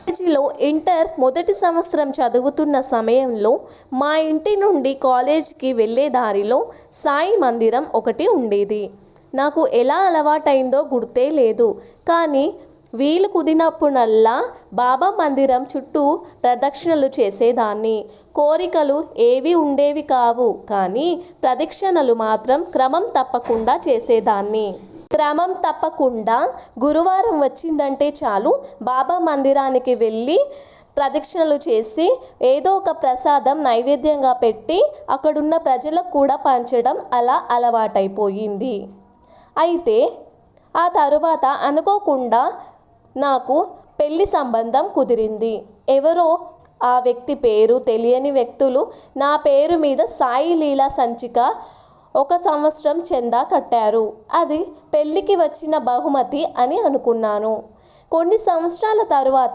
కాలేజీలో ఇంటర్ మొదటి సంవత్సరం చదువుతున్న సమయంలో మా ఇంటి నుండి కాలేజీకి వెళ్ళే దారిలో సాయి మందిరం ఒకటి ఉండేది. నాకు ఎలా అలవాటైందో గుర్తే లేదు. కానీ వీలు కుదిరినప్పుడల్లా బాబా మందిరం చుట్టూ ప్రదక్షిణలు చేసేదాన్ని. కోరికలు ఏవీ ఉండేవి కావు, కానీ ప్రదక్షిణలు మాత్రం క్రమం తప్పకుండా చేసేదాన్ని. క్రమం తప్పకుండా గురువారం వచ్చిందంటే చాలు బాబా మందిరానికి వెళ్ళి ప్రదక్షిణలు చేసి ఏదో ఒక ప్రసాదం నైవేద్యంగా పెట్టి అక్కడున్న ప్రజలకు కూడా పంచడం అలా అలవాటైపోయింది. అయితే ఆ తరువాత అనుకోకుండా నాకు పెళ్లి సంబంధం కుదిరింది. ఎవరో ఆ వ్యక్తి పేరు తెలియని వ్యక్తులు నా పేరు మీద సాయి లీలా సంచిక 1 సంవత్సరం చందా కట్టారు. అది పెళ్లికి వచ్చిన బహుమతి అని అనుకున్నాను. కొన్ని సంవత్సరాల తరువాత